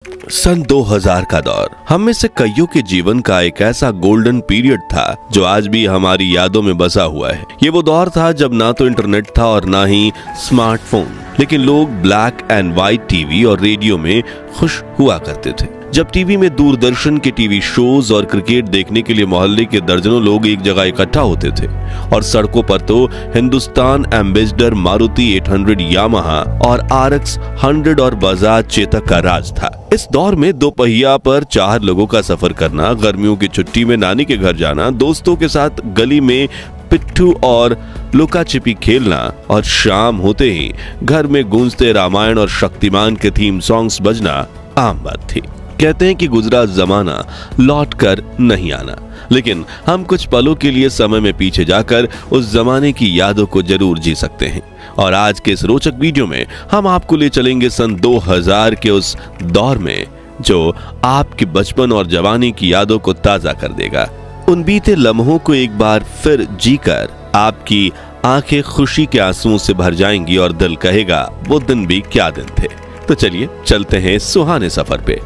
सन 2000 का दौर हम में से कईयों के जीवन का एक ऐसा गोल्डन पीरियड था जो आज भी हमारी यादों में बसा हुआ है। ये वो दौर था जब ना तो इंटरनेट था और ना ही स्मार्टफोन, लेकिन लोग ब्लैक एंड व्हाइट टीवी और रेडियो में खुश हुआ करते थे। जब टीवी में दूरदर्शन के टीवी शोज और क्रिकेट देखने के लिए मोहल्ले के दर्जनों लोग एक जगह इकट्ठा होते थे और सड़कों पर तो हिंदुस्तान एम्बेसडर, मारुति 800 यामाहा और RX 100 और बजाज चेतक का राज था। इस दौर में दो पहिया पर 4 लोगों का सफर करना, गर्मियों की छुट्टी में नानी के घर जाना, दोस्तों के साथ गली में पिट्ठू और लुका छिपी खेलना और शाम होते ही घर में गूंजते रामायण और शक्तिमान के थीम सॉन्ग्स बजना आम बात थी। कहते हैं कि गुजरा जमाना लौट कर नहीं आना, लेकिन हम कुछ पलों के लिए समय में पीछे जाकर उस जमाने की यादों को जरूर जी सकते हैं। और आज के इस रोचक वीडियो में हम आपको ले चलेंगे सन 2000 के उस दौर में जो आपके बचपन और जवानी की यादों को ताजा कर देगा। उन बीते लम्हों को एक बार फिर जीकर आपकी आंखें खुशी के आंसुओं से भर जाएंगी और दिल कहेगा वो दिन भी क्या दिन थे। तो चलिए चलते हैं सुहाने सफर पे।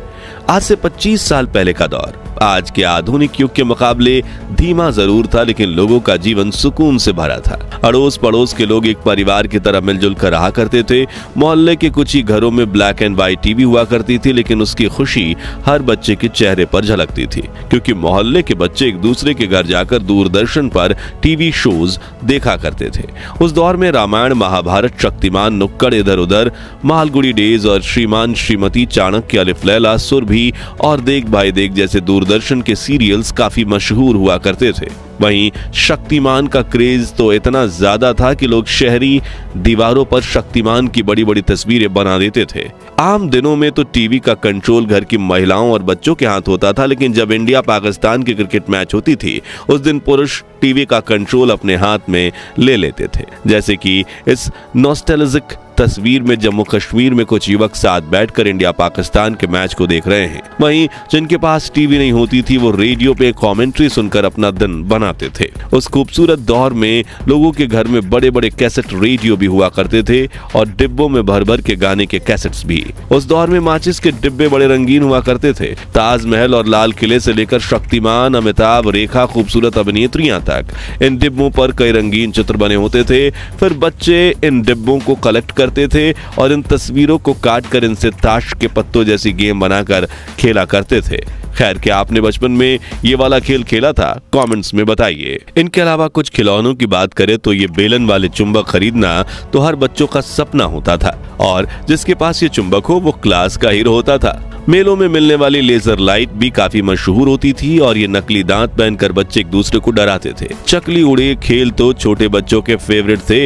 आज से 25 साल पहले का दौर आज के आधुनिक युग के मुकाबले धीमा जरूर था, लेकिन लोगों का जीवन सुकून से भरा था। अड़ोस पड़ोस के लोग एक परिवार की तरह मिलजुल कर रहा करते थे। मोहल्ले के कुछ ही घरों में ब्लैक एंड व्हाइट टीवी हुआ करती थी, लेकिन उसकी खुशी हर बच्चे के चेहरे पर झलकती थी, क्योंकि मोहल्ले के बच्चे एक दूसरे के घर जाकर दूरदर्शन पर टीवी शोज देखा करते थे। उस दौर में रामायण, महाभारत, शक्तिमान, नुक्कड़ इधर उधर, मालगुड़ी डेज और श्रीमान श्रीमती, चाणक्य, अलिफ लैला, सुरभि और देख भाई देख जैसे दूरदर्शन के सीरियल्स काफी मशहूर हुआ करते थे। वहीं शक्तिमान का क्रेज तो इतना ज्यादा था कि लोग शहरी दीवारों पर शक्तिमान की बड़ी बड़ी तस्वीरें बना देते थे। आम दिनों में तो टीवी का कंट्रोल घर की महिलाओं और बच्चों के हाथ होता था, लेकिन जब इंडिया पाकिस्तान की क्रिकेट मैच होती थी उस दिन पुरुष टीवी का कंट्रोल अपने हाथ में ले लेते थे। जैसे कि इस नॉस्टैल्जिक तस्वीर में जम्मू कश्मीर में कुछ युवक साथ बैठकर इंडिया पाकिस्तान के मैच को देख रहे हैं। वहीं जिनके पास टीवी नहीं होती थी वो रेडियो पे कमेंट्री सुनकर अपना दिन बनाते थे। उस खूबसूरत दौर में लोगों के घर में बड़े बड़े कैसेट रेडियो भी हुआ करते थे और डिब्बों में भर भर के गाने के कैसेट्स भी। उस दौर में माचिस के डिब्बे बड़े रंगीन हुआ करते थे। ताजमहल और लाल किले से लेकर शक्तिमान, अमिताभ, रेखा, खूबसूरत अभिनेत्रियां तक इन डिब्बों पर कई रंगीन चित्र बने होते थे। फिर बच्चे इन डिब्बों को कलेक्ट करते थे और इन तस्वीरों को काट कर इनसे ताश के पत्तों जैसी गेम बनाकर खेला करते थे। खैर, क्या आपने बचपन में ये वाला खेल खेला था? कमेंट्स में बताइए। इनके अलावा कुछ खिलौनों की बात करें तो ये बेलन वाले चुंबक खरीदना तो हर बच्चों का सपना होता था और जिसके पास ये चुंबक हो वो क्लास का हीरो होता था। मेलों में मिलने वाली लेजर लाइट भी काफी मशहूर होती थी और ये नकली दांत पहनकर बच्चे एक दूसरे को डराते थे। चकली उड़े खेल तो छोटे बच्चों के फेवरेट थे।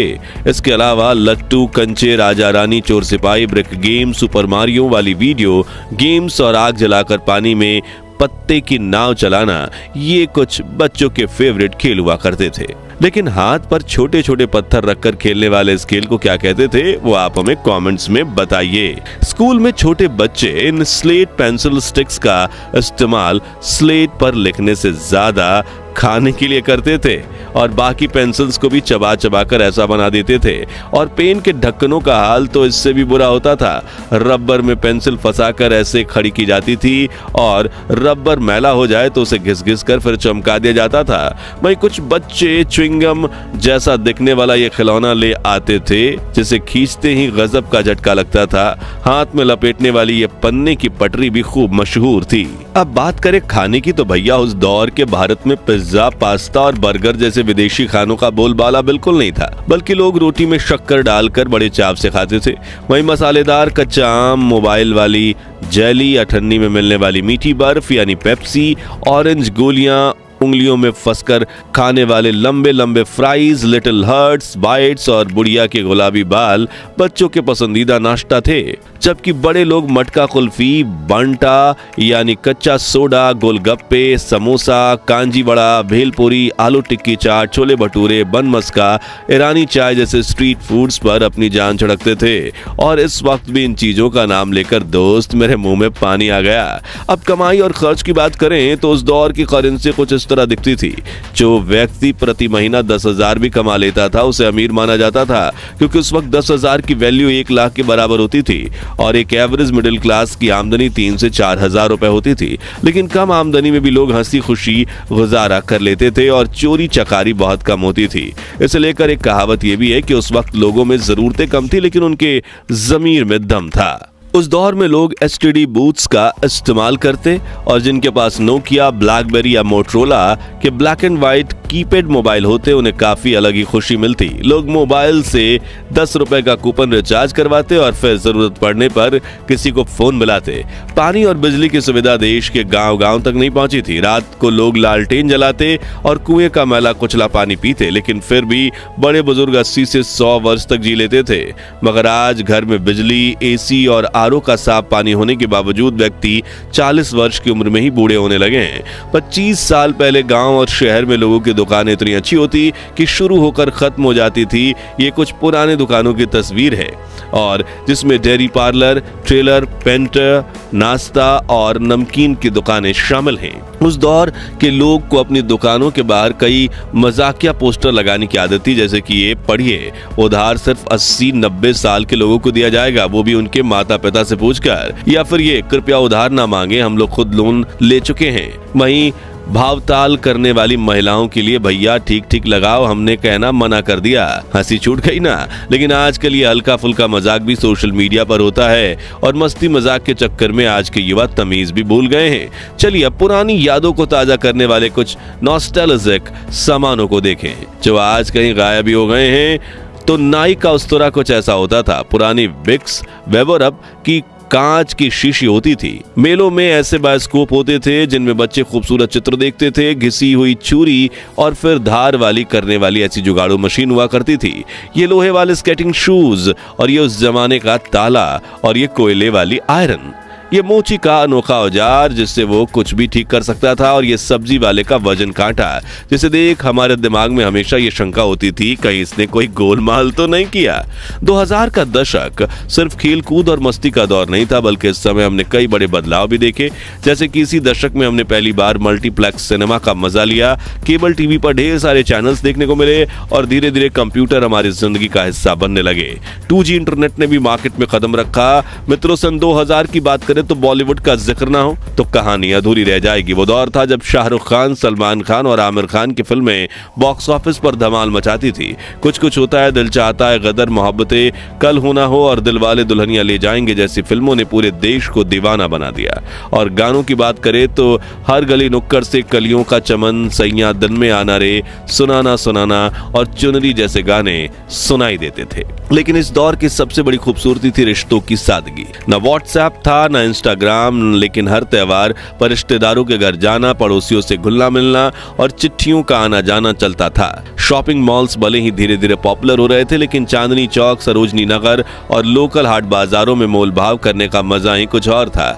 इसके अलावा लट्टू, कंचे, राजा रानी, चोर सिपाही, ब्रिक गेम, सुपर मारियो वाली वीडियो गेम्स और आग जलाकर पानी में पत्ते की नाव चलाना, ये कुछ बच्चों के फेवरेट खेल हुआ करते थे। लेकिन हाथ पर छोटे छोटे पत्थर रखकर खेलने वाले इस खेल को क्या कहते थे वो आप हमें कमेंट्स में बताइए। स्कूल में छोटे बच्चे इन स्लेट पेंसिल स्टिक्स का इस्तेमाल स्लेट पर लिखने से ज्यादा खाने के लिए करते थे और बाकी पेंसिल्स को भी चबा चबा कर ऐसा बना देते थे। और पेन के ढक्कनों का हाल तो इससे भी बुरा होता था। रबर में पेंसिल फंसाकर ऐसे खड़ी की जाती थी और रबर मैला हो जाए तो उसे घिस घिस कर फिर चमका दिया जाता था। वहीं कुछ बच्चे च्युइंगम जैसा दिखने वाला ये खिलौना ले आते थे जिसे खींचते ही गजब का झटका लगता था। हाथ में लपेटने वाली ये पन्ने की पटरी भी खूब मशहूर थी। अब बात करें खाने की तो भैया उस दौर के भारत में पिज्जा, पास्ता और बर्गर जैसे विदेशी खानों का बोलबाला बिल्कुल नहीं था, बल्कि लोग रोटी में शक्कर डालकर बड़े चाव से खाते थे। वहीं मसालेदार कच्चा आम, मोबाइल वाली जेली, अठन्नी में मिलने वाली मीठी बर्फ यानी पेप्सी, ऑरेंज गोलियां, उंगलियों में फंसकर खाने वाले लंबे लंबे फ्राइज, लिटिल हर्ट्स, बाइट्स और बुढ़िया के गुलाबी बाल बच्चों के पसंदीदा नाश्ता थे। जबकि बड़े लोग मटका कुल्फी, बंटा यानी कच्चा सोडा, गोलगप्पे, समोसा, कांजी वड़ा, भेलपुरी, आलू टिक्की चाट, छोले भटूरे, बन मस्का, ईरानी चाय जैसे स्ट्रीट फूड्स पर अपनी जान छिड़कते थे। और इस वक्त भी इन चीजों का नाम लेकर दोस्त मेरे मुंह में पानी आ गया। अब कमाई और खर्च की बात करें तो उस दौर की करेंसी कुछ इस उस तरह दिखती थी। जो व्यक्ति प्रति महीना 10,000 भी कमा लेता था उसे अमीर माना जाता था, क्योंकि उस वक्त 10,000 की वैल्यू 1 लाख के बराबर होती थी और एक एवरेज मिडिल क्लास की आमदनी 3 से 4 हजार रुपए होती थी। लेकिन कम आमदनी में भी लोग हंसी खुशी गुजारा कर लेते थे और चोरी चकारी बहुत कम होती थी। इसे लेकर एक कहावत यह भी है कि उस वक्त लोगों में जरूरतें कम थी लेकिन उनके ज़मीर में दम था। उस दौर में लोग एसटीडी बूथ्स का इस्तेमाल करते और जिनके पास नोकिया, ब्लैकबेरी या मोटरोला के black and white keypad mobile होते उन्हें काफी अलग ही खुशी मिलती। लोग मोबाइल से 10 रुपए का कूपन रिचार्ज करवाते और फिर जरूरत पड़ने पर किसी को फोन मिलाते। पानी और बिजली की सुविधा देश के गांव-गांव तक नहीं पहुंची थी। रात को लोग लालटेन जलाते और कुएं का मैला कुचला पानी पीते, लेकिन फिर भी बड़े बुजुर्ग 80 से 100 वर्ष तक जी लेते थे। मगर आज घर में बिजली, एसी और आरओ का साफ पानी होने के बावजूद व्यक्ति 40 वर्ष की उम्र में ही बूढ़े होने लगे हैं। 25 साल पहले गांव और शहर में लोगों की दुकानें इतनी अच्छी होती कि शुरू होकर खत्म हो जाती थी। ये कुछ पुराने दुकानों की तस्वीर है और जिसमें डेयरी पार्लर, ट्रेलर, पेंटर, नाश्ता और नमकीन की दुकानें शामिल हैं। उस दौर के लोग को अपनी दुकानों के बाहर कई मजाकिया पोस्टर लगाने की आदत थी, जैसे कि ये पढ़िए, उधार सिर्फ 80-90 साल के लोगों को दिया जाएगा, वो भी उनके माता पिता से पूछकर, या फिर ये कृपया उधार ना मांगे, हम लोग खुद लोन ले चुके हैं। वहीं भावताल करने वाली महिलाओं के लिए, भैया ठीक ठीक लगाओ, हमने कहना मना कर दिया। हंसी छूट गई ना। लेकिन आजकल ये हल्का फुल्का मजाक भी सोशल मीडिया पर होता है और मस्ती मजाक के चक्कर में आज के युवा तमीज भी भूल गए हैं। चलिए अब पुरानी यादों को ताजा करने वाले कुछ नॉस्टैल्जिक सामानों को देखें जो आज कहीं गायब भी हो गए हैं। तो नाई का उस्तरा कुछ ऐसा होता था। पुरानी विक्स वेबरअप की कांच की शीशी होती थी। मेलों में ऐसे बायोस्कोप होते थे जिनमें बच्चे खूबसूरत चित्र देखते थे। घिसी हुई छुरी और फिर धार वाली करने वाली ऐसी जुगाड़ू मशीन हुआ करती थी। ये लोहे वाले स्केटिंग शूज और ये उस जमाने का ताला और ये कोयले वाली आयरन। ये मोची का अनोखा औजार जिससे वो कुछ भी ठीक कर सकता था और ये सब्जी वाले का वजन कांटा जिसे देख हमारे दिमाग में हमेशा ये शंका होती थी कहीं इसने कोई गोलमाल तो नहीं किया। 2000 का दशक सिर्फ खेल कूद और मस्ती का दौर नहीं था, बल्कि इस समय हमने कई बड़े बदलाव भी देखे। जैसे कि इसी दशक में हमने पहली बार मल्टीप्लेक्स सिनेमा का मजा लिया। केबल टीवी पर ढेर सारे चैनल्स देखने को मिले और धीरे धीरे कंप्यूटर हमारी जिंदगी का हिस्सा बनने लगे। 2G इंटरनेट ने भी मार्केट में कदम रखा। मित्रों, सन 2000 की बात तो बॉलीवुड का जिक्र ना हो तो कहानी अधूरी रह जाएगी। वो दौर था जब शाहरुख खान, सलमान खान और आमिर खान की फिल्में बॉक्स ऑफिस पर धमाल मचाती थी। कुछ कुछ होता है, दिल चाहता है, गदर, मोहब्बतें, कल हो ना हो और दिलवाले दुल्हनिया ले जाएंगे जैसी फिल्मों ने पूरे देश को दीवाना बना दिया। और गानों की बात करें तो हर गली नुक्कड़ से कलियों का चमन, सैया दिन में आना रे, सुनाना सुनाना और चुनरी जैसे गाने सुनाई देते थे। लेकिन इस दौर की सबसे बड़ी खूबसूरती थी रिश्तों की सादगी। न व्हाट्सएप था, न इंस्टाग्राम, लेकिन हर त्योहार पर रिश्तेदारों के घर जाना, पड़ोसियों से घुलना मिलना और चिट्ठियों का आना जाना चलता था। शॉपिंग मॉल्स भले ही धीरे धीरे पॉपुलर हो रहे थे, लेकिन चांदनी चौक, सरोजनी नगर और लोकल हाट बाजारों में मोल भाव करने का मजा ही कुछ और था।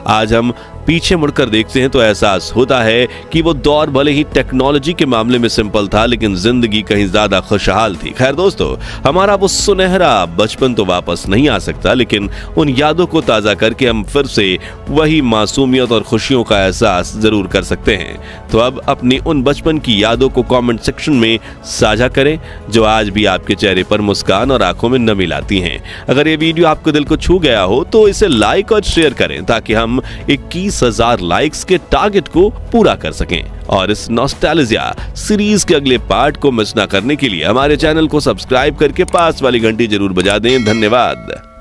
आज हम पीछे मुड़कर देखते हैं तो एहसास होता है कि वो दौर भले ही टेक्नोलॉजी के मामले में सिंपल था, लेकिन जिंदगी कहीं ज्यादा खुशहाल थी। खैर दोस्तों, हमारा वो सुनहरा बचपन तो वापस नहीं आ सकता, लेकिन उन यादों को ताजा करके हम फिर से वही मासूमियत और खुशियों का एहसास जरूर कर सकते हैं। तो अब अपनी उन बचपन की यादों को कमेंट सेक्शन में साझा करें जो आज भी आपके चेहरे पर मुस्कान और आंखों में नमी लाती हैं। अगर ये वीडियो आपको दिल को छू गया हो तो इसे लाइक और शेयर करें ताकि हम 21,000 लाइक्स के टारगेट को पूरा कर सकें। और इस नॉस्टैल्जिया सीरीज के अगले पार्ट को मिस ना करने के लिए हमारे चैनल को सब्सक्राइब करके पास वाली घंटी जरूर बजा दें। धन्यवाद।